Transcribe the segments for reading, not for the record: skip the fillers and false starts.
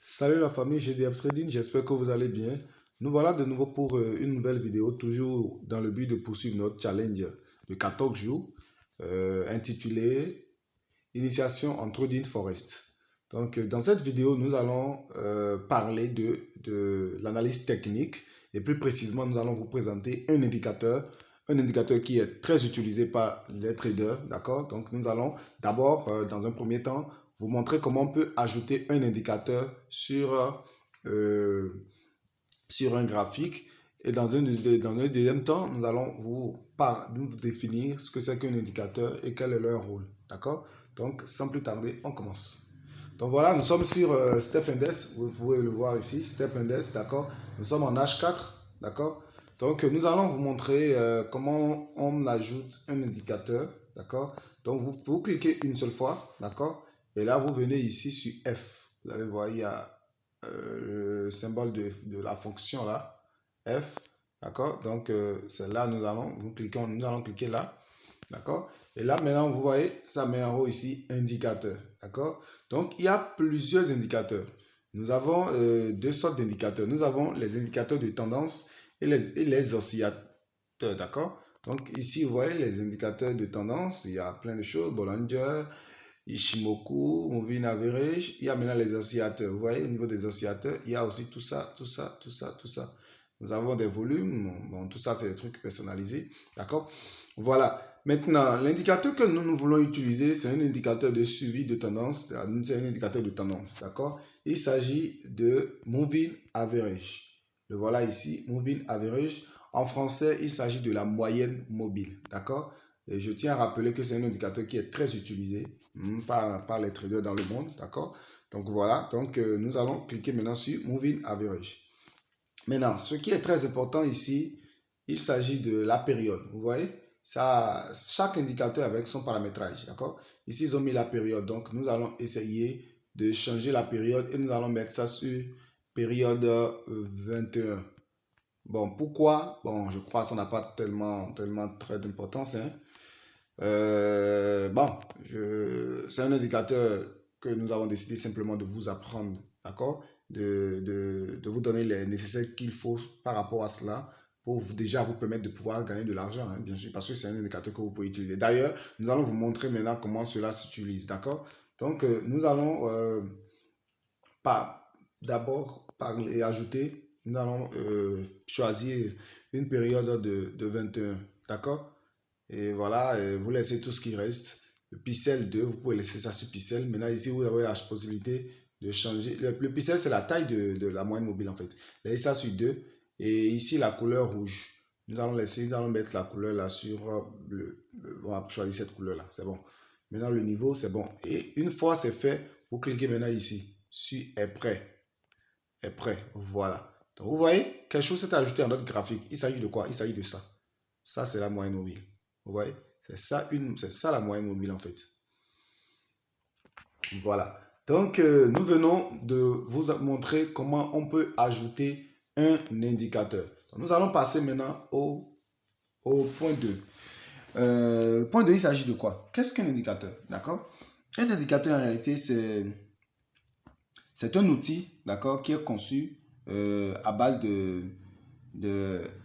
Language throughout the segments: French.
Salut la famille GDF Trading, j'espère que vous allez bien. Nous voilà de nouveau pour une nouvelle vidéo, toujours dans le but de poursuivre notre challenge de 14 jours intitulé Initiation en Trading Forest. Donc, dans cette vidéo, nous allons parler de l'analyse technique et plus précisément, nous allons vous présenter un indicateur qui est très utilisé par les traders, d'accord? Donc, nous allons d'abord, dans un premier temps, vous montrer comment on peut ajouter un indicateur sur un graphique. Et dans un deuxième temps, nous allons nous définir ce que c'est qu'un indicateur et quel est leur rôle, d'accord? Donc, sans plus tarder, on commence. Donc voilà, nous sommes sur Step Index, vous pouvez le voir ici, Step Index, d'accord? Nous sommes en H4, d'accord? Donc nous allons vous montrer comment on ajoute un indicateur, d'accord? Donc vous cliquez une seule fois, d'accord? Et là, vous venez ici sur F. Vous allez voir, il y a le symbole de la fonction là, F, d'accord? Donc c'est là, nous allons cliquer là, d'accord? Et là, maintenant, vous voyez, ça met en haut ici, indicateur, d'accord? Donc, il y a plusieurs indicateurs. Nous avons deux sortes d'indicateurs. Nous avons les indicateurs de tendance et les oscillateurs, d'accord? Donc, ici, vous voyez les indicateurs de tendance. Il y a plein de choses. Bollinger, Ishimoku, Moving Average. Il y a maintenant les oscillateurs. Vous voyez, au niveau des oscillateurs, il y a aussi tout ça, tout ça, tout ça, tout ça. Nous avons des volumes. Bon, tout ça, c'est des trucs personnalisés, d'accord? Voilà. Maintenant, l'indicateur que nous voulons utiliser, c'est un indicateur de suivi de tendance. C'est un indicateur de tendance, d'accord? Il s'agit de Moving Average. Le voilà ici, Moving Average. En français, il s'agit de la moyenne mobile, d'accord? Et je tiens à rappeler que c'est un indicateur qui est très utilisé par les traders dans le monde, d'accord? Donc voilà, donc nous allons cliquer maintenant sur Moving Average. Maintenant, ce qui est très important ici, il s'agit de la période. Vous voyez, ça, chaque indicateur avec son paramétrage, d'accord? Ici, ils ont mis la période. Donc, nous allons essayer de changer la période et nous allons mettre ça sur période 21. Bon, pourquoi? Bon, je crois que ça n'a pas tellement très d'importance, hein. Bon, c'est un indicateur que nous avons décidé simplement de vous apprendre, d'accord? De vous donner les nécessaires qu'il faut par rapport à cela pour déjà vous permettre de pouvoir gagner de l'argent, hein, bien sûr, parce que c'est un indicateur que vous pouvez utiliser. D'ailleurs, nous allons vous montrer maintenant comment cela s'utilise, d'accord? Donc, nous allons d'abord parler et ajouter, nous allons choisir une période de 21, d'accord? Et voilà, vous laissez tout ce qui reste. Le pixel 2, vous pouvez laisser ça sur pixel. Maintenant, ici, vous avez la possibilité de changer. Le pixel, c'est la taille de la moyenne mobile, en fait. Laissez ça sur 2. Et ici, la couleur rouge. Nous allons mettre la couleur là sur bleu. On va choisir cette couleur-là. C'est bon. Maintenant, le niveau, c'est bon. Et une fois c'est fait, vous cliquez maintenant ici sur est prêt. Est prêt. Voilà. Donc, vous voyez, quelque chose s'est ajouté à notre graphique. Il s'agit de quoi? Il s'agit de ça. Ça, c'est la moyenne mobile. Vous voyez, c'est ça la moyenne mobile en fait. Voilà. Donc, nous venons de vous montrer comment on peut ajouter un indicateur. Donc, nous allons passer maintenant au point 2. Point 2, il s'agit de quoi? Qu'est-ce qu'un indicateur? D'accord? Un indicateur, en réalité, c'est un outil, d'accord, qui est conçu à base de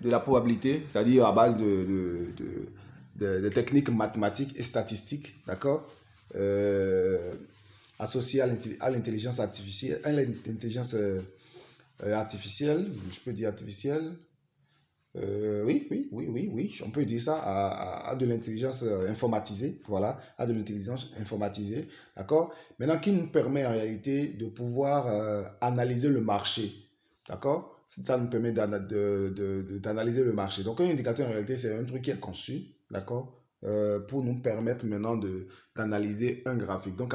la probabilité, c'est-à-dire à base de techniques mathématiques et statistiques, d'accord, associées à l'intelligence artificielle, je peux dire artificielle, oui, on peut dire ça à de l'intelligence informatisée, voilà, à de l'intelligence informatisée, d'accord. Maintenant, qui nous permet en réalité de pouvoir analyser le marché, d'accord. Ça nous permet d'analyser le marché. Donc, un indicateur en réalité, c'est un truc qui est conçu, d'accord, pour nous permettre maintenant d'analyser un graphique. Donc,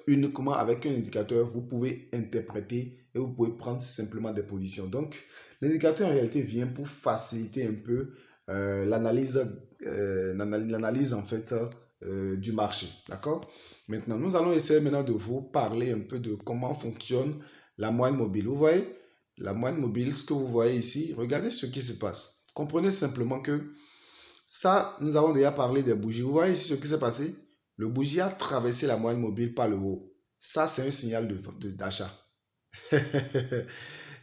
uniquement avec un indicateur, vous pouvez interpréter et vous pouvez prendre simplement des positions. Donc, l'indicateur en réalité vient pour faciliter un peu l'analyse en fait du marché, d'accord? Maintenant, nous allons essayer maintenant de vous parler un peu de comment fonctionne la moyenne mobile. Vous voyez, la moyenne mobile, ce que vous voyez ici, regardez ce qui se passe. Comprenez simplement que ça, nous avons déjà parlé des bougies. Vous voyez ici ce qui s'est passé? Le bougie a traversé la moyenne mobile par le haut. Ça, c'est un signal d'achat.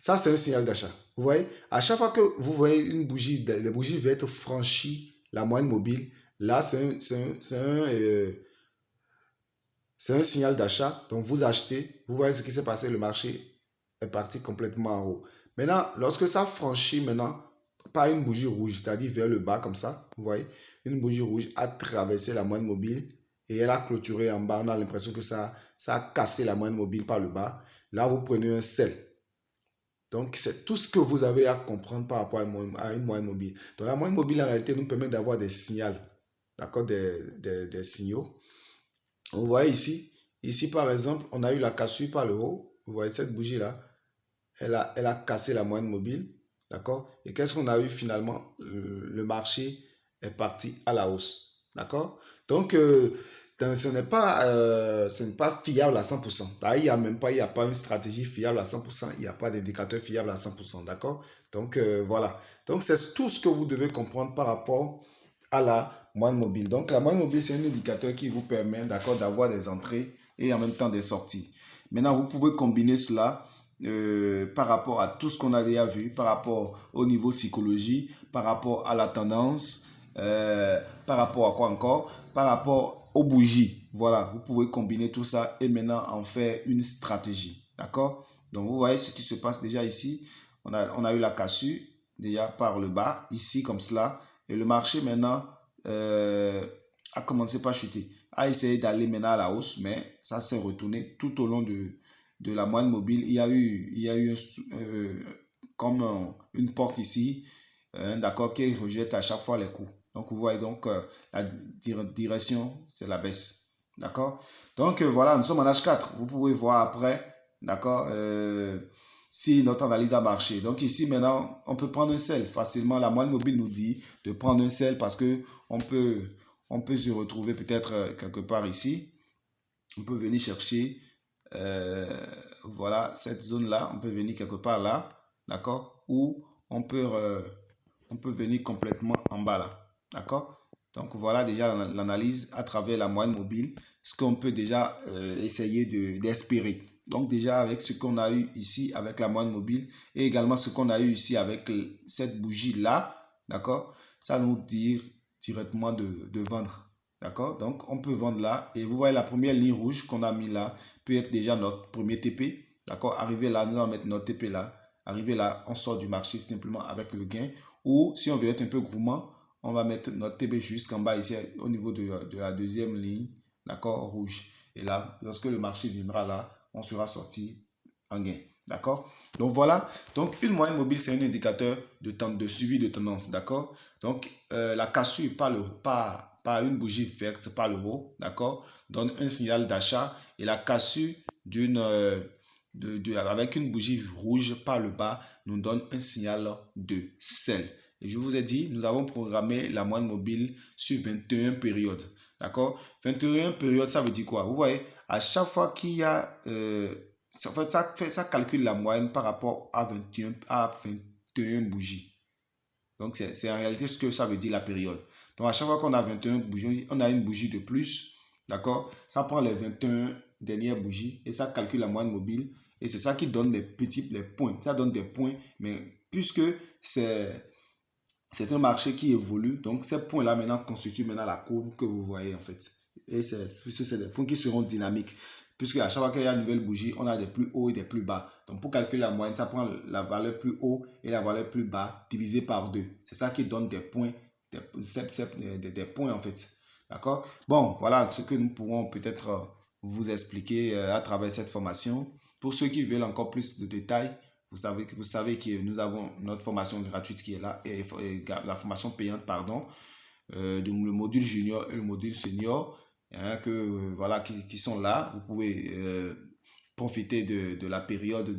Ça, c'est un signal d'achat. Vous voyez, à chaque fois que vous voyez une bougie, les bougies vertes franchir la moyenne mobile, là, c'est un signal d'achat. Donc, vous achetez, vous voyez ce qui s'est passé, le marché est parti complètement en haut. Maintenant, lorsque ça franchit maintenant, pas une bougie rouge, c'est-à-dire vers le bas comme ça, vous voyez, une bougie rouge a traversé la moyenne mobile et elle a clôturé en bas. On a l'impression que ça a cassé la moyenne mobile par le bas. Là, vous prenez un sell. Donc, c'est tout ce que vous avez à comprendre par rapport à une moyenne mobile. Donc, la moyenne mobile, en réalité, nous permet d'avoir des signaux, d'accord, des signaux. Vous voyez ici, par exemple, on a eu la cassure par le haut. Vous voyez cette bougie-là, elle a cassé la moyenne mobile, d'accord. Et qu'est-ce qu'on a eu finalement? Le marché est parti à la hausse, d'accord. Donc, ce n'est pas fiable à 100%. Là, il n'y a pas une stratégie fiable à 100%. Il n'y a pas d'indicateur fiable à 100%. D'accord? Donc, voilà. Donc, c'est tout ce que vous devez comprendre par rapport à la moyenne mobile. Donc, la moyenne mobile, c'est un indicateur qui vous permet, d'accord, d'avoir des entrées et en même temps des sorties. Maintenant, vous pouvez combiner cela par rapport à tout ce qu'on a déjà vu, par rapport au niveau psychologie, par rapport à la tendance, par rapport à quoi encore? Par rapport aux bougies. Voilà, vous pouvez combiner tout ça et maintenant en faire une stratégie. D'accord? Donc, vous voyez ce qui se passe déjà ici. On a eu la cassure déjà par le bas, ici comme cela. Et le marché maintenant a commencé par chuter. A essayé d'aller maintenant à la hausse, mais ça s'est retourné tout au long de la moyenne mobile. Il y a eu comme une porte ici, d'accord, qui rejette à chaque fois les coups. Donc, vous voyez donc la direction, c'est la baisse. D'accord? Donc, voilà, nous sommes en H4. Vous pouvez voir après, d'accord, si notre analyse a marché. Donc, ici, maintenant, on peut prendre un sell facilement. La moyenne mobile nous dit de prendre un sell parce que on peut se retrouver peut-être quelque part ici. On peut venir chercher, voilà, cette zone-là. On peut venir quelque part là, d'accord? Ou on peut venir complètement en bas là. D'accord? Donc voilà déjà l'analyse à travers la moyenne mobile, ce qu'on peut déjà essayer d'espérer. Donc déjà avec ce qu'on a eu ici avec la moyenne mobile et également ce qu'on a eu ici avec cette bougie là, d'accord? Ça nous dit directement de vendre. D'accord? Donc on peut vendre là et vous voyez la première ligne rouge qu'on a mis là peut être déjà notre premier TP. D'accord? Arriver là, nous allons mettre notre TP là. Arriver là, on sort du marché simplement avec le gain. Ou si on veut être un peu gourmand, on va mettre notre TB jusqu'en bas ici au niveau de la deuxième ligne, d'accord, rouge. Et là, lorsque le marché viendra là, on sera sorti en gain. D'accord? Donc voilà. Donc une moyenne mobile, c'est un indicateur de suivi de tendance. D'accord? Donc la cassure par une bougie verte par le haut, d'accord, donne un signal d'achat. Et la cassure avec une bougie rouge par le bas nous donne un signal de sell. Et je vous ai dit, nous avons programmé la moyenne mobile sur 21 périodes. D'accord? 21 périodes, ça veut dire quoi? Vous voyez, à chaque fois qu'il y a... en fait, ça calcule la moyenne par rapport à 21 bougies. Donc, c'est en réalité ce que ça veut dire la période. Donc, à chaque fois qu'on a 21 bougies, on a une bougie de plus. D'accord? Ça prend les 21 dernières bougies et ça calcule la moyenne mobile. Et c'est ça qui donne les points. Ça donne des points. Mais puisque c'est un marché qui évolue, donc ces points-là maintenant constituent maintenant la courbe que vous voyez en fait. Et c'est des points qui seront dynamiques. Puisque à chaque fois qu'il y a une nouvelle bougie, on a des plus hauts et des plus bas. Donc pour calculer la moyenne, ça prend la valeur plus haut et la valeur plus bas divisé par 2. C'est ça qui donne des points, des points en fait. D'accord? Bon, voilà ce que nous pourrons peut-être vous expliquer à travers cette formation. Pour ceux qui veulent encore plus de détails, vous savez que nous avons notre formation gratuite qui est là, et la formation payante, pardon, le module junior et le module senior, hein, voilà, qui sont là. Vous pouvez profiter de la période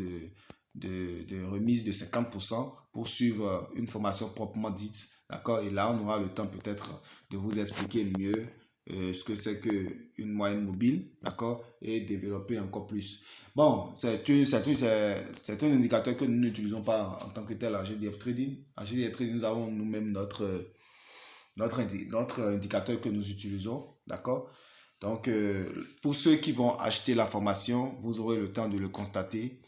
de remise de 50% pour suivre une formation proprement dite. D'accord? Et là, on aura le temps peut-être de vous expliquer mieux ce que c'est qu'une moyenne mobile, d'accord, et développer encore plus. Bon, c'est un indicateur que nous n'utilisons pas en tant que tel à GDF Trading. À GDF Trading, nous avons nous-mêmes notre indicateur que nous utilisons, d'accord. Donc, pour ceux qui vont acheter la formation, vous aurez le temps de le constater.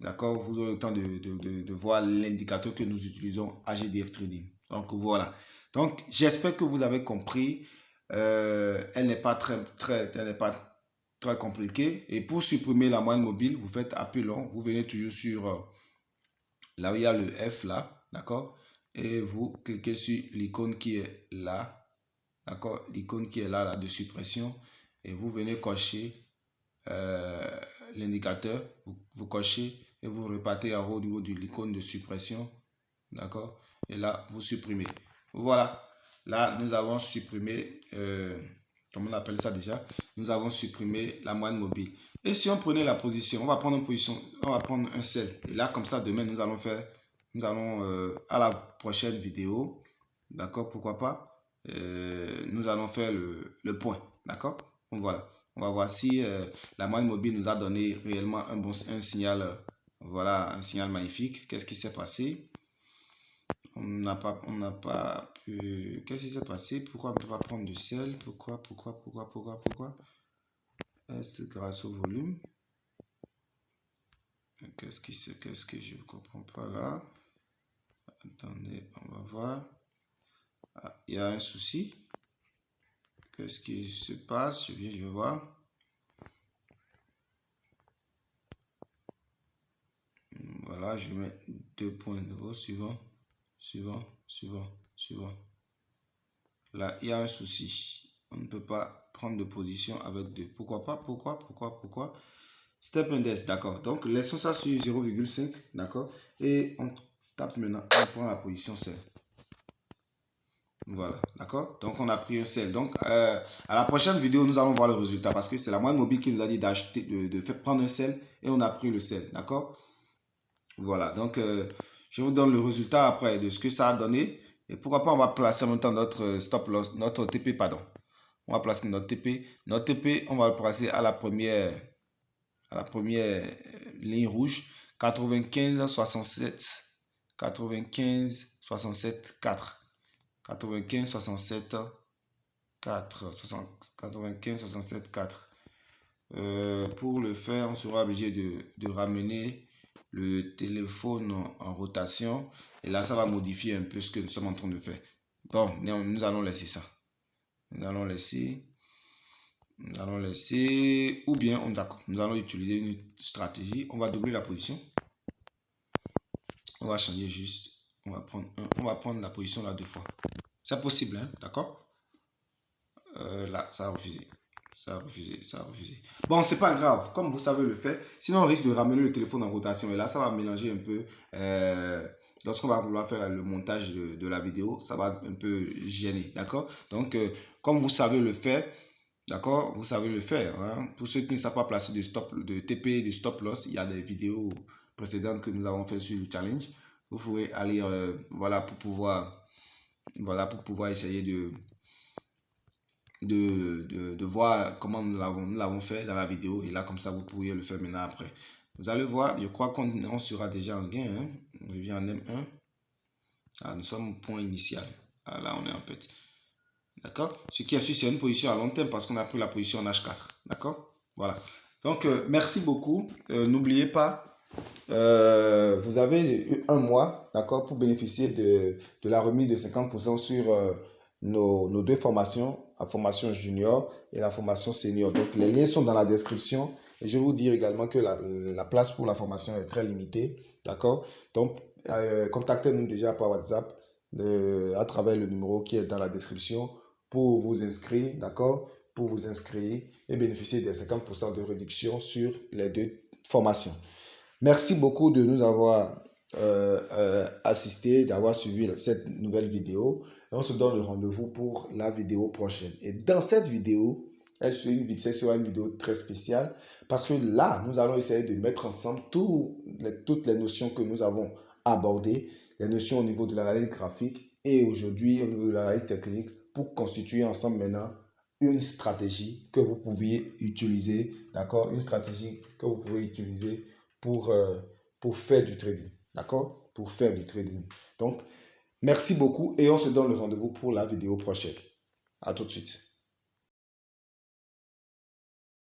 d'accord, vous aurez le temps de voir l'indicateur que nous utilisons à GDF Trading. Donc voilà. Donc j'espère que vous avez compris. Elle n'est pas très compliquée. Et pour supprimer la moyenne mobile, vous faites appui long. Vous venez toujours sur là où il y a le F là, d'accord, et vous cliquez sur l'icône qui est là, d'accord, l'icône qui est là de suppression, et vous venez cocher l'indicateur, vous cochez et vous repartez en haut au niveau de l'icône de suppression, d'accord, et là vous supprimez. Voilà, là nous avons supprimé, comment on appelle ça déjà, nous avons supprimé la moyenne mobile. Et si on prenait la position, on va prendre une position, on va prendre un sell, et là comme ça demain nous allons à la prochaine vidéo, d'accord, pourquoi pas, nous allons faire le point, d'accord. Donc voilà, on va voir si la moyenne mobile nous a donné réellement un signal, voilà, un signal magnifique. Qu'est-ce qui s'est passé? On n'a pas pu. Qu'est-ce qui s'est passé? Pourquoi on ne peut pas prendre de sel? Pourquoi? Est-ce grâce au volume? Qu'est-ce que je ne comprends pas là? Attendez, on va voir. Ah, il y a un souci. Qu'est-ce qui se passe? Je vais voir. Voilà, je mets 2 points de haut, suivant. Là, il y a un souci. On ne peut pas prendre de position avec 2. Pourquoi pas? Pourquoi? Step index, d'accord. Donc, laissons ça sur 0,5, d'accord. Et on tape maintenant, on prend la position sell. Voilà, d'accord. Donc, on a pris un sell. Donc, à la prochaine vidéo, nous allons voir le résultat parce que c'est la moyenne mobile qui nous a dit d'acheter, de faire prendre un sell et on a pris le sell, d'accord. Voilà, donc je vous donne le résultat après de ce que ça a donné. Et pourquoi pas, on va placer en même temps notre stop loss, notre TP, pardon. On va placer notre TP. Notre TP, on va le placer à la première ligne rouge, 95 67 4. 4. Pour le faire, on sera obligé de ramener le téléphone en rotation et là ça va modifier un peu ce que nous sommes en train de faire. Bon, nous allons laisser ça. Nous allons laisser ou bien nous allons utiliser une stratégie. On va doubler la position. On va changer juste. On va prendre la position là 2 fois. C'est possible, hein, d'accord. Là, ça a refusé. Bon, c'est pas grave, comme vous savez le faire. Sinon, on risque de ramener le téléphone en rotation. Et là, ça va mélanger un peu. Lorsqu'on va vouloir faire le montage de la vidéo, ça va un peu gêner. D'accord? Donc, comme vous savez le faire, d'accord? Vous savez le faire. Hein? Pour ceux qui ne savent pas placer de TP, de stop loss, il y a des vidéos précédentes que nous avons fait sur le challenge. Vous pouvez aller, voilà, pour pouvoir essayer de voir comment nous l'avons fait dans la vidéo. Et là, comme ça, vous pourriez le faire maintenant après. Vous allez voir, je crois qu'on sera déjà en gain. Hein? On revient en M1. Ah, nous sommes au point initial. Ah, là, on est en pète. D'accord? Ce qui est sûr, c'est une position à long terme parce qu'on a pris la position en H4. D'accord? Voilà. Donc, merci beaucoup. N'oubliez pas, vous avez un mois, d'accord, pour bénéficier de la remise de 50% sur nos 2 formations, la formation junior et la formation senior. Donc, les liens sont dans la description. Et je vais vous dire également que la place pour la formation est très limitée. D'accord? Donc, contactez-nous déjà par WhatsApp à travers le numéro qui est dans la description pour vous inscrire. D'accord? Pour vous inscrire et bénéficier des 50% de réduction sur les 2 formations. Merci beaucoup de nous avoir assisté, d'avoir suivi cette nouvelle vidéo. Et on se donne le rendez-vous pour la vidéo prochaine. Et dans cette vidéo, ce sera une vidéo très spéciale parce que là, nous allons essayer de mettre ensemble toutes les notions que nous avons abordées, les notions au niveau de l'analyse graphique et aujourd'hui au niveau de l'analyse technique pour constituer ensemble maintenant une stratégie que vous pouviez utiliser, d'accord? Une stratégie que vous pouvez utiliser pour faire du trading, d'accord? Pour faire du trading. Donc, merci beaucoup et on se donne le rendez-vous pour la vidéo prochaine. À tout de suite.